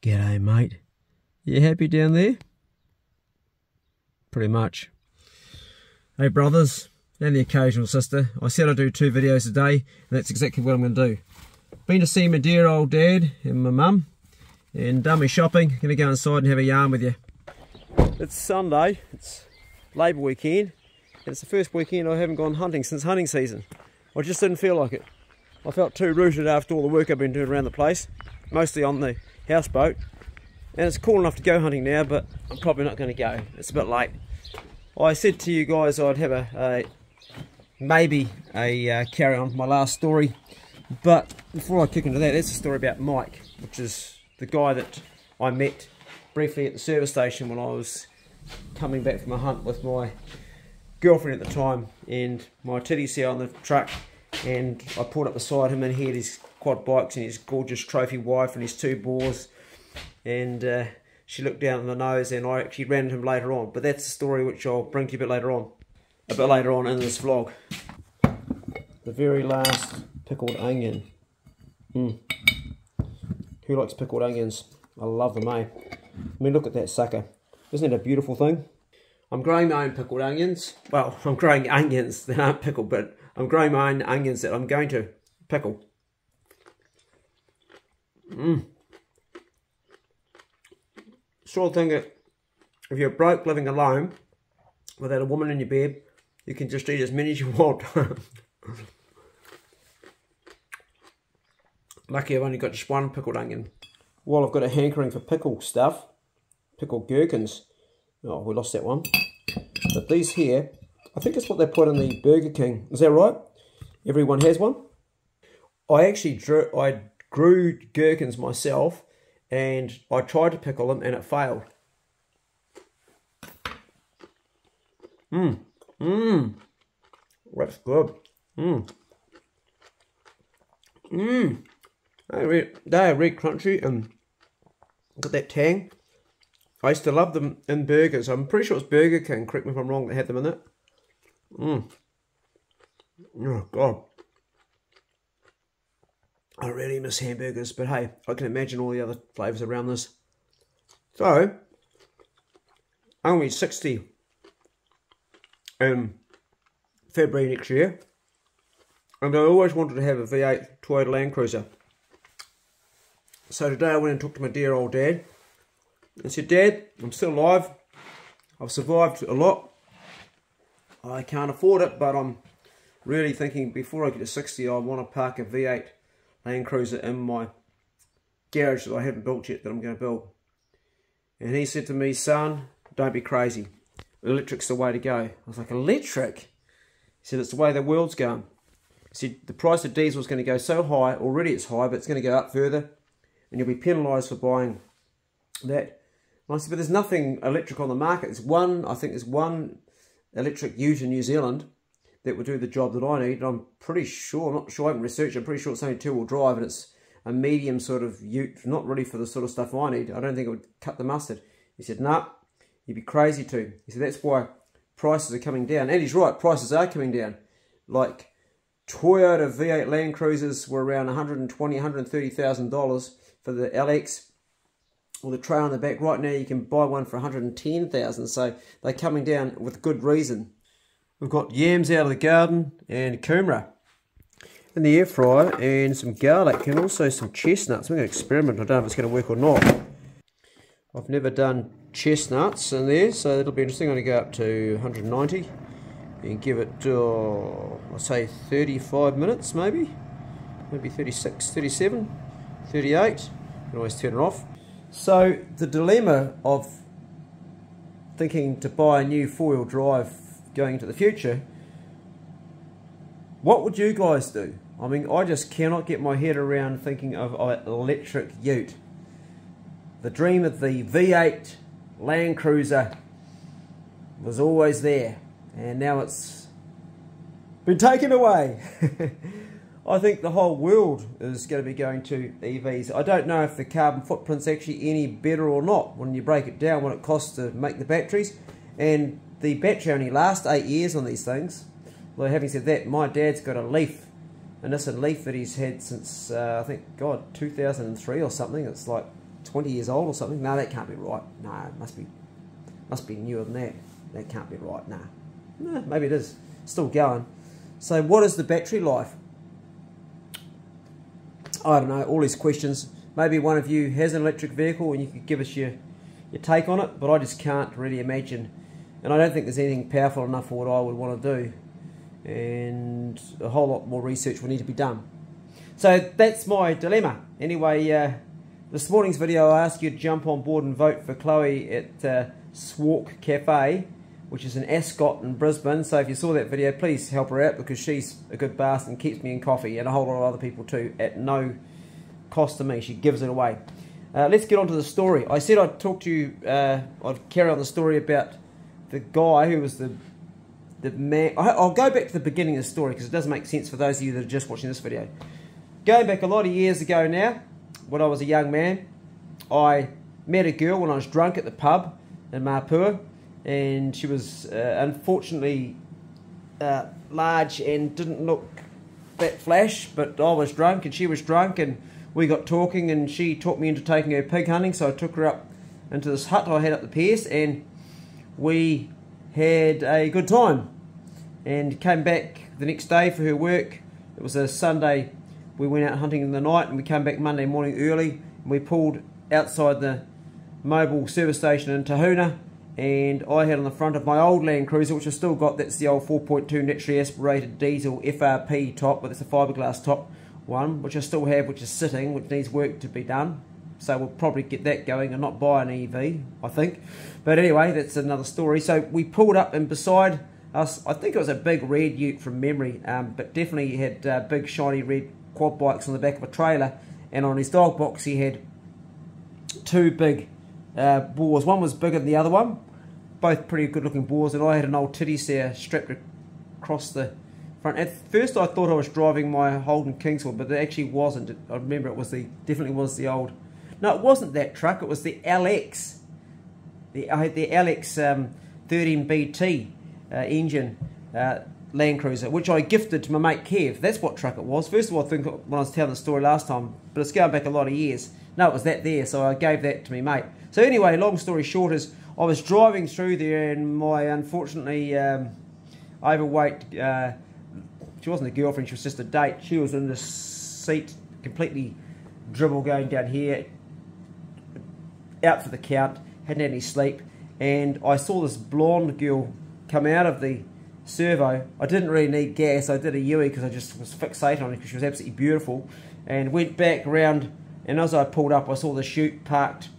G'day, mate. You happy down there? Pretty much. Hey brothers, and the occasional sister. I said I'd do 2 videos a day, and that's exactly what I'm going to do. Been to see my dear old dad and my mum, and done my shopping. Going to go inside and have a yarn with you. It's Sunday, it's Labour weekend, and it's the first weekend I haven't gone hunting since hunting season. I just didn't feel like it. I felt too rooted after all the work I've been doing around the place, mostly on the houseboat. And it's cool enough to go hunting now, but I'm probably not going to go. It's a bit late. I said to you guys I'd have maybe a carry on from my last story. But before I kick into that, that's a story about Mike, which is the guy that I met briefly at the service station when I was coming back from a hunt with my girlfriend at the time and my TDC on the truck, and I pulled up beside him and he had his quad bikes and his gorgeous trophy wife and his 2 boars, and she looked down on the nose, and I actually ran into him later on. But that's a story which I'll bring to you a bit later on in this vlog. The very last pickled onion. Who likes pickled onions? I love them, eh? I mean, look at that sucker. Isn't it a beautiful thing? I'm growing my own pickled onions. Well, I'm growing onions that aren't pickled, but I'm growing my own onions that I'm going to pickle. Sort of thing that if you're broke living alone without a woman in your bed, you can just eat as many as you want. Lucky I've only got just 1 pickled onion. While I've got a hankering for pickle stuff, pickled gherkins. Oh, we lost that one. But these here, I think it's what they put in the Burger King. Is that right? Everyone has one? I actually grew gherkins myself, and I tried to pickle them and it failed. That's good. They are really crunchy and got that tang. I used to love them in burgers. I'm pretty sure it's Burger King, correct me if I'm wrong, that had them in it. Oh God. I really miss hamburgers, but hey, I can imagine all the other flavours around this. So, I'm going to be 60 in February next year, and I always wanted to have a V8 Toyota Landcruiser. So today I went and talked to my dear old dad and said, Dad, I'm still alive, I've survived a lot, I can't afford it, but I'm really thinking before I get to 60 I want to park a V8 Landcruiser in my garage that I haven't built yet, that I'm going to build. And he said to me, son, don't be crazy. Electric's the way to go. I was like, electric? He said, it's the way the world's going. He said, the price of diesel is going to go so high, already it's high, but it's going to go up further, and you'll be penalised for buying that. And I said, but there's nothing electric on the market. I think there's one electric ute in New Zealand that would do the job that I need. And I'm pretty sure, I'm not sure, I haven't researched it, I'm pretty sure it's only 2-wheel drive, and it's a medium sort of ute, not really for the sort of stuff I need. I don't think it would cut the mustard. He said, nah, you'd be crazy to. He said, that's why prices are coming down. And he's right, prices are coming down. Like, Toyota V8 Land Cruisers were around $120,000, $130,000 for the LX, or the tray on the back. Right now you can buy one for $110,000, so they're coming down with good reason. We've got yams out of the garden and kumara in the air fryer and some garlic and also some chestnuts. I'm going to experiment. I don't know if it's going to work or not. I've never done chestnuts in there, so it'll be interesting. I'm going to go up to 190 and give it, I'll say 35 minutes maybe 36, 37, 38. You can always turn it off. So the dilemma of thinking to buy a new 4-wheel drive going into the future, what would you guys do? I mean, I just cannot get my head around thinking of an electric ute. The dream of the V8 Land Cruiser was always there, and now it's been taken away. I think the whole world is going to be going to EVs. I don't know if the carbon footprint's actually any better or not when you break it down, what it costs to make the batteries. And the battery only lasts 8 years on these things. Although having said that, my dad's got a Leaf, a Nissan Leaf that he's had since, I think, God, 2003 or something. It's like 20 years old or something. No, that can't be right. No, it must be newer than that. That can't be right. Nah. No, maybe it is. Still going. So what is the battery life? I don't know, all these questions. Maybe one of you has an electric vehicle and you could give us your take on it, but I just can't really imagine. And I don't think there's anything powerful enough for what I would want to do. And a whole lot more research will need to be done. So that's my dilemma. Anyway, this morning's video I asked you to jump on board and vote for Chloe at Swalk Cafe, which is in Ascot in Brisbane. So if you saw that video, please help her out, because she's a good bastard and keeps me in coffee, and a whole lot of other people too, at no cost to me. She gives it away. Let's get on to the story. I said I'd talk to you, I'd carry on the story about the guy who was the man. I'll go back to the beginning of the story because it doesn't make sense for those of you that are just watching this video. Going back a lot of years ago now, when I was a young man, I met a girl when I was drunk at the pub in Mapua, and she was unfortunately large and didn't look that flash, but I was drunk and she was drunk, and we got talking, and she talked me into taking her pig hunting. So I took her up into this hut I had up the Pierce, and we had a good time, and came back the next day for her work. It was a Sunday. We went out hunting in the night, and we came back Monday morning early, and we pulled outside the mobile service station in Tahuna, and I had on the front of my old Landcruiser, which I've still got, that's the old 4.2 naturally aspirated diesel FRP top, but it's a fiberglass top one, which I still have, which is sitting, which needs work to be done. So we'll probably get that going and not buy an EV, I think. But anyway, that's another story. So we pulled up, and beside us, I think it was a big red ute from memory, but definitely had big shiny red quad bikes on the back of a trailer, and on his dog box he had two big boars. One was bigger than the other one, both pretty good looking boars, and I had an old titty sow strapped across the front. At first I thought I was driving my Holden Kingswood, but it actually wasn't. I remember it was definitely was the old, no, it wasn't that truck, it was the LX. I had the LX 13BT engine Landcruiser, which I gifted to my mate Kev. That's what truck it was. First of all, I think when I was telling the story last time, but it's going back a lot of years. No, it was that there, so I gave that to my mate. So anyway, long story short is, I was driving through there, and my unfortunately overweight, she wasn't a girlfriend, she was just a date. She was in the seat, completely dribble going down here, out for the count, hadn't had any sleep, and I saw this blonde girl come out of the servo. I didn't really need gas. I did a Yui because I just was fixated on her because she was absolutely beautiful, and went back around, and as I pulled up I saw the chute parked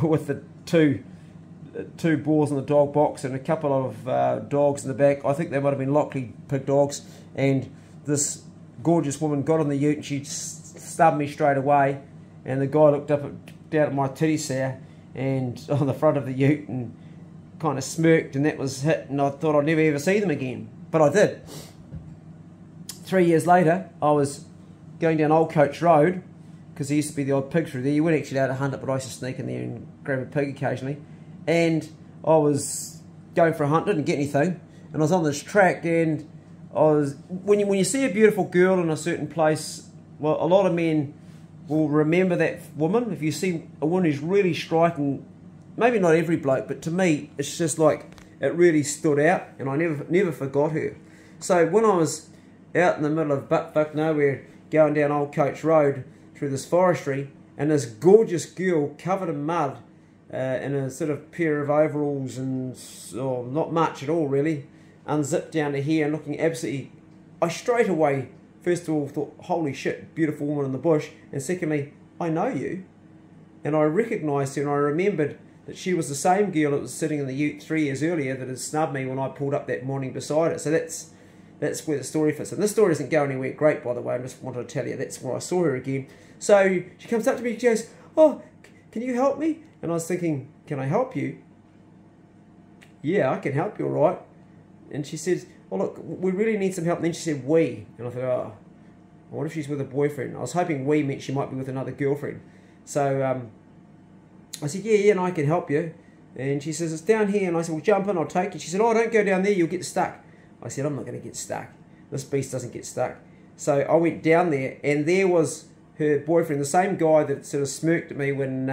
with the two boars in the dog box and a couple of dogs in the back. I think they might have been Lockley pig dogs, and this gorgeous woman got on the ute and she stubbed me straight away, and the guy looked down at my titty sow and on the front of the ute and kind of smirked, and that was it, and I thought I'd never ever see them again, but I did. 3 years later, I was going down Old Coach Road, because there used to be the odd pig through there. You weren't actually allowed to hunt it, but I used to sneak in there and grab a pig occasionally, and I was going for a hunt, didn't get anything, and I was on this track, and I was, when you see a beautiful girl in a certain place, well, a lot of men will remember that woman. If you see a woman who's really striking, maybe not every bloke, but to me, it's just like, it really stood out, and I never forgot her. So when I was out in the middle of butt-fuck nowhere, going down Old Coach Road through this forestry, and this gorgeous girl covered in mud, in a sort of pair of overalls and not much at all really, unzipped down to here and looking absolutely, I straight away, first of all, thought, holy shit, beautiful woman in the bush, and secondly, I know you. And I recognised her, and I remembered that she was the same girl that was sitting in the ute 3 years earlier that had snubbed me when I pulled up that morning beside her. So that's where the story fits in. This story doesn't go anywhere great, by the way. I just wanted to tell you that's where I saw her again. So she comes up to me and she goes, oh, can you help me? And I was thinking, can I help you? Yeah, I can help you, all right. And she says, oh, look, we really need some help. And then she said, we. And I thought, oh, what if she's with a boyfriend? I was hoping we meant she might be with another girlfriend. So I said, yeah, and I can help you. And she says, it's down here. And I said, well, jump in, I'll take you. She said, oh, don't go down there, you'll get stuck. I said, I'm not going to get stuck. This beast doesn't get stuck. So I went down there, and there was her boyfriend, the same guy that sort of smirked at me when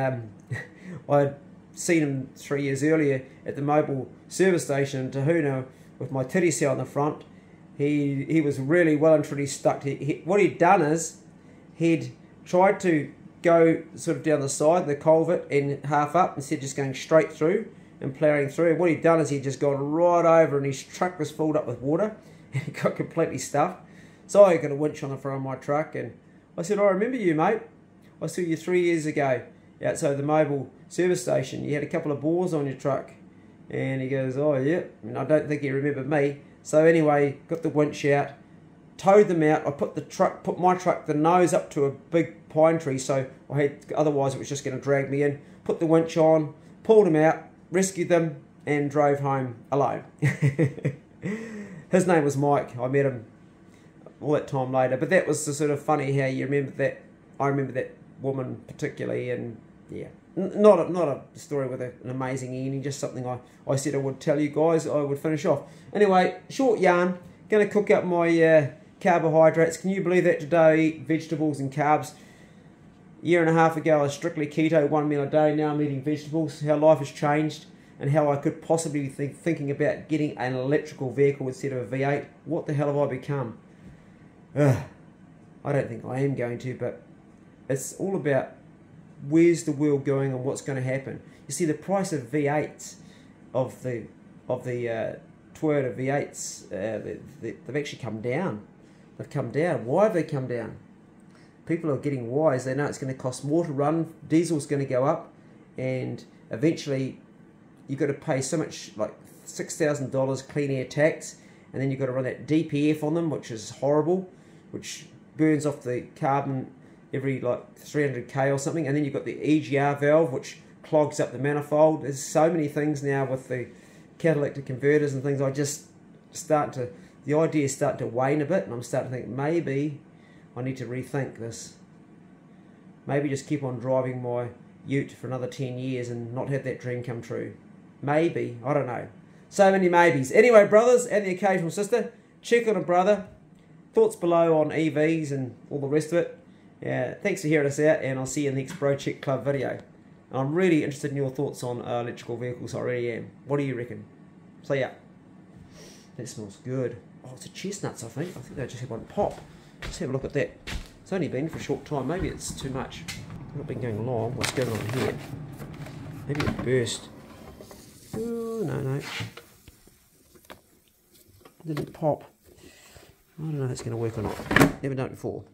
I'd seen him 3 years earlier at the mobile service station in Tahuna with my titty cell on the front. He was really well and truly stuck. What he'd done is he'd tried to go sort of down the side of the culvert and half up instead of just going straight through and ploughing through. And what he'd done is he'd just gone right over and his truck was filled up with water and he got completely stuffed. So I got a winch on the front of my truck and I said, I remember you, mate. I saw you 3 years ago outside the mobile service station. You had a couple of bores on your truck. And he goes, oh yeah. And I don't think he remembered me. So anyway, got the winch out, towed them out. I put my truck, the nose up to a big pine tree, so otherwise it was just going to drag me in. Put the winch on, pulled them out, rescued them, and drove home alone. His name was Mike. I met him all that time later. But that was the sort of funny how you remember that. I remember that woman particularly, and yeah. Not a story with an amazing ending, just something I said I would tell you guys. I would finish off. Anyway, short yarn. Going to cook up my carbohydrates. Can you believe that today I eat vegetables and carbs? A year and a half ago I was strictly keto, 1 meal a day. Now I'm eating vegetables. How life has changed and how I could possibly be thinking about getting an electrical vehicle instead of a V8. What the hell have I become? I don't think I am going to, but it's all about where's the world going and what's going to happen. You see, the price of V8s, of the Toyota V8s, they've actually come down. They've come down. Why have they come down? People are getting wise. They know it's going to cost more to run. Diesel's going to go up, and eventually you've got to pay so much, like $6,000 clean air tax, and then you've got to run that DPF on them, which is horrible, which burns off the carbon every like 300k or something, and then you've got the EGR valve which clogs up the manifold. There's so many things now with the catalytic converters and things. The idea is starting to wane a bit, and I'm starting to think maybe I need to rethink this. Maybe just keep on driving my ute for another 10 years and not have that dream come true. Maybe, I don't know. So many maybes. Anyway, brothers and the occasional sister, check on a brother. Thoughts below on EVs and all the rest of it. Yeah, thanks for hearing us out, and I'll see you in the next Bro Check Club video. And I'm really interested in your thoughts on electrical vehicles. I really am. What do you reckon? So yeah, that smells good. Oh, it's the chestnuts, I think. I think they just had one pop. Let's have a look at that. It's only been for a short time. Maybe it's too much. I've not been going long. What's going on here? Maybe it burst. Oh, no. It didn't pop. I don't know if it's going to work or not. Never done it before.